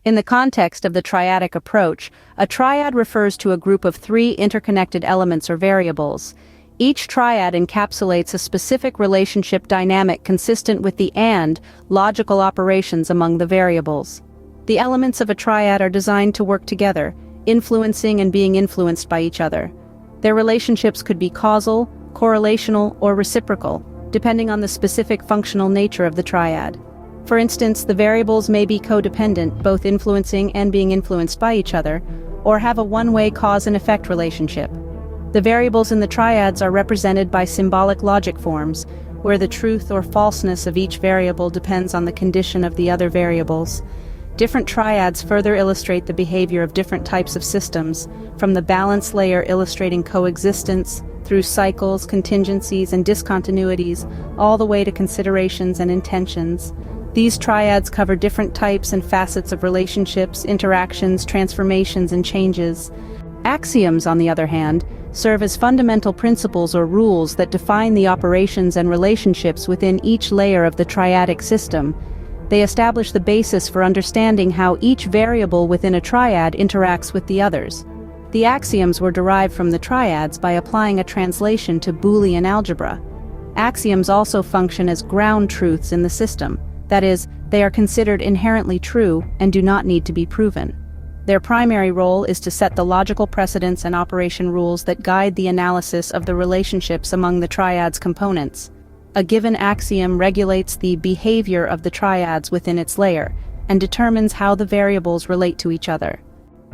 In the context of the triadic approach, a triad refers to a group of three interconnected elements or variables. Each triad encapsulates a specific relationship dynamic consistent with the and logical operations among the variables. The elements of a triad are designed to work together, influencing and being influenced by each other. Their relationships could be causal, correlational, or reciprocal, depending on the specific functional nature of the triad. For instance, the variables may be codependent, both influencing and being influenced by each other, or have a one-way cause and effect relationship. The variables in the triads are represented by symbolic logic forms, where the truth or falseness of each variable depends on the condition of the other variables. Different triads further illustrate the behavior of different types of systems, from the balance layer illustrating coexistence, through cycles, contingencies, and discontinuities, all the way to considerations and intentions. These triads cover different types and facets of relationships, interactions, transformations, and changes. Axioms, on the other hand, serve as fundamental principles or rules that define the operations and relationships within each layer of the triadic system. They establish the basis for understanding how each variable within a triad interacts with the others. The axioms were derived from the triads by applying a translation to Boolean algebra. Axioms also function as ground truths in the system. That is, they are considered inherently true and do not need to be proven. Their primary role is to set the logical precedents and operation rules that guide the analysis of the relationships among the triad's components. A given axiom regulates the behavior of the triads within its layer and determines how the variables relate to each other.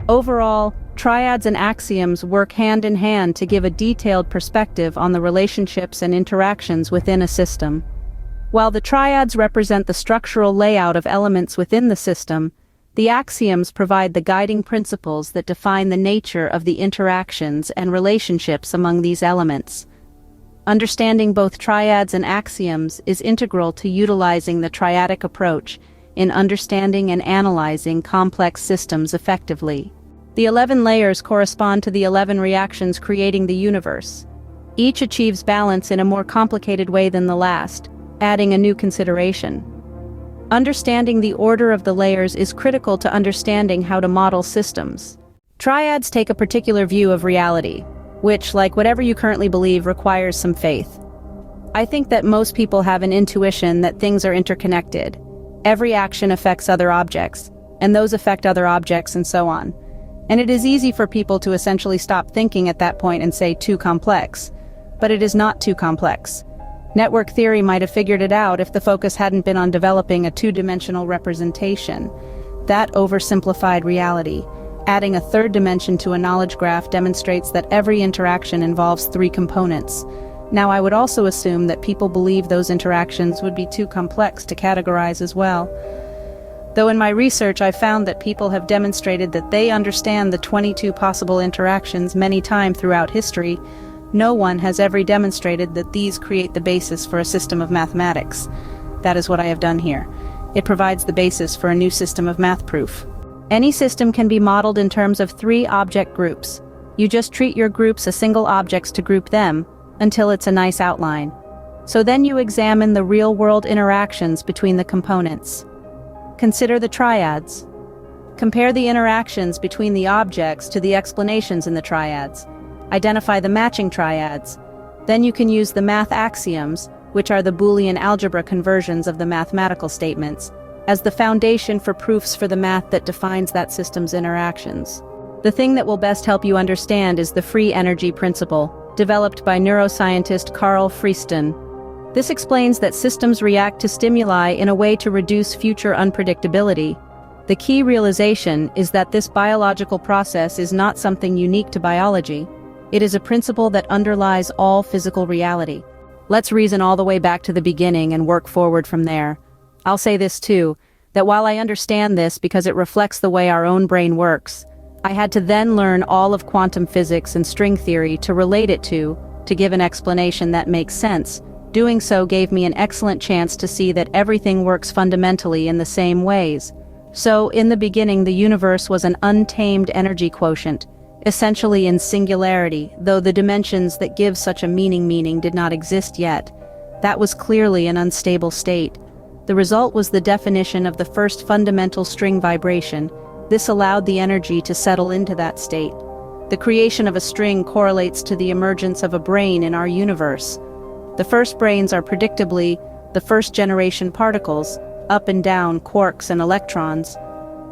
Overall, triads and axioms work hand in hand to give a detailed perspective on the relationships and interactions within a system. While the triads represent the structural layout of elements within the system, the axioms provide the guiding principles that define the nature of the interactions and relationships among these elements. Understanding both triads and axioms is integral to utilizing the triadic approach in understanding and analyzing complex systems effectively. The 11 layers correspond to the 11 reactions creating the universe. Each achieves balance in a more complicated way than the last, adding a new consideration. Understanding the order of the layers is critical to understanding how to model systems. Triads take a particular view of reality, which, like whatever you currently believe, requires some faith. I think that most people have an intuition that things are interconnected. Every action affects other objects, and those affect other objects, and so on. And it is easy for people to essentially stop thinking at that point and say too complex. But it is not too complex. Network theory might have figured it out if the focus hadn't been on developing a two-dimensional representation. That oversimplified reality. Adding a third dimension to a knowledge graph demonstrates that every interaction involves three components. Now, I would also assume that people believe those interactions would be too complex to categorize as well. Though in my research I found that people have demonstrated that they understand the 22 possible interactions many times throughout history, no one has ever demonstrated that these create the basis for a system of mathematics. That is what I have done here. It provides the basis for a new system of math proof. Any system can be modeled in terms of three object groups. You just treat your groups as single objects to group them, until it's a nice outline. So then you examine the real-world interactions between the components. Consider the triads. Compare the interactions between the objects to the explanations in the triads. Identify the matching triads. Then you can use the math axioms, which are the Boolean algebra conversions of the mathematical statements, as the foundation for proofs for the math that defines that system's interactions. The thing that will best help you understand is the free energy principle, developed by neuroscientist Carl Friston. This explains that systems react to stimuli in a way to reduce future unpredictability. The key realization is that this biological process is not something unique to biology. It is a principle that underlies all physical reality. Let's reason all the way back to the beginning and work forward from there. I'll say this too, that while I understand this because it reflects the way our own brain works, I had to then learn all of quantum physics and string theory to relate it to give an explanation that makes sense. Doing so gave me an excellent chance to see that everything works fundamentally in the same ways. So, in the beginning, the universe was an untamed energy quotient, essentially in singularity, though the dimensions that give such a meaning did not exist yet. That was clearly an unstable state. The result was the definition of the first fundamental string vibration. This allowed the energy to settle into that state. The creation of a string correlates to the emergence of a brane in our universe. The first branes are predictably the first-generation particles, up and down quarks and electrons,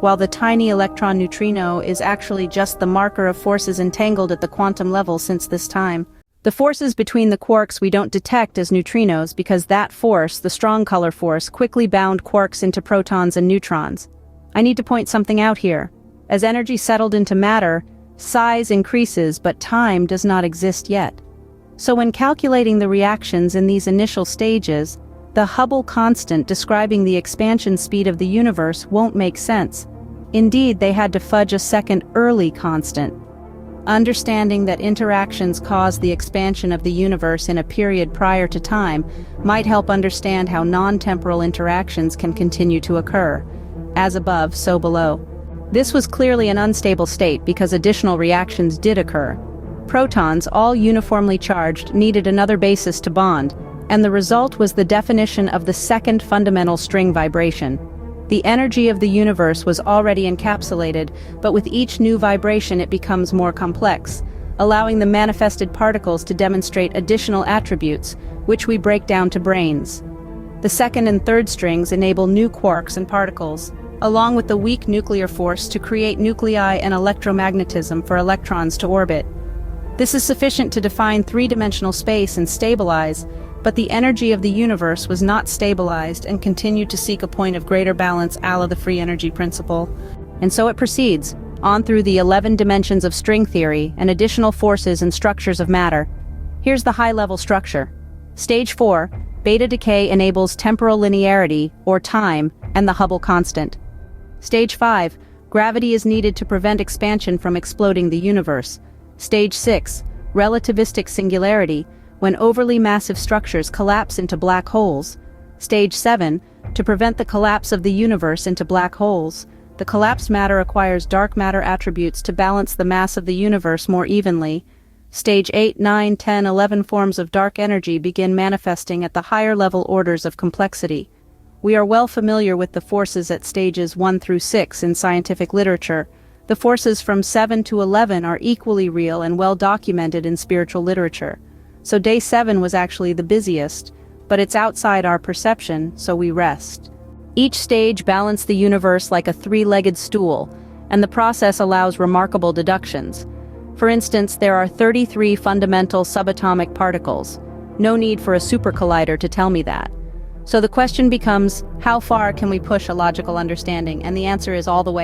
while the tiny electron neutrino is actually just the marker of forces entangled at the quantum level since this time. The forces between the quarks we don't detect as neutrinos because that force, the strong color force, quickly bound quarks into protons and neutrons. I need to point something out here. As energy settled into matter, size increases but time does not exist yet. So when calculating the reactions in these initial stages, the Hubble constant describing the expansion speed of the universe won't make sense. Indeed, they had to fudge a second early constant. Understanding that interactions cause the expansion of the universe in a period prior to time might help understand how non-temporal interactions can continue to occur. As above, so below. This was clearly an unstable state because additional reactions did occur. Protons, all uniformly charged, needed another basis to bond, and the result was the definition of the second fundamental string vibration. The energy of the universe was already encapsulated, but with each new vibration it becomes more complex, allowing the manifested particles to demonstrate additional attributes, which we break down to branes. The second and third strings enable new quarks and particles, along with the weak nuclear force to create nuclei and electromagnetism for electrons to orbit. This is sufficient to define three-dimensional space and stabilize, but the energy of the universe was not stabilized and continued to seek a point of greater balance a la the free energy principle. And so it proceeds, on through the 11 dimensions of string theory and additional forces and structures of matter. Here's the high-level structure. Stage 4, beta decay enables temporal linearity, or time, and the Hubble constant. Stage 5, gravity is needed to prevent expansion from exploding the universe. Stage 6, relativistic singularity, when overly massive structures collapse into black holes. Stage 7, to prevent the collapse of the universe into black holes. The collapsed matter acquires dark matter attributes to balance the mass of the universe more evenly. Stage 8, 9, 10, 11 forms of dark energy begin manifesting at the higher level orders of complexity. We are well familiar with the forces at stages 1 through 6 in scientific literature. The forces from 7 to 11 are equally real and well documented in spiritual literature. So day 7 was actually the busiest, but it's outside our perception, so we rest. Each stage balanced the universe like a three-legged stool, and the process allows remarkable deductions. For instance, there are 33 fundamental subatomic particles. No need for a super collider to tell me that. So the question becomes, how far can we push a logical understanding? And the answer is all the way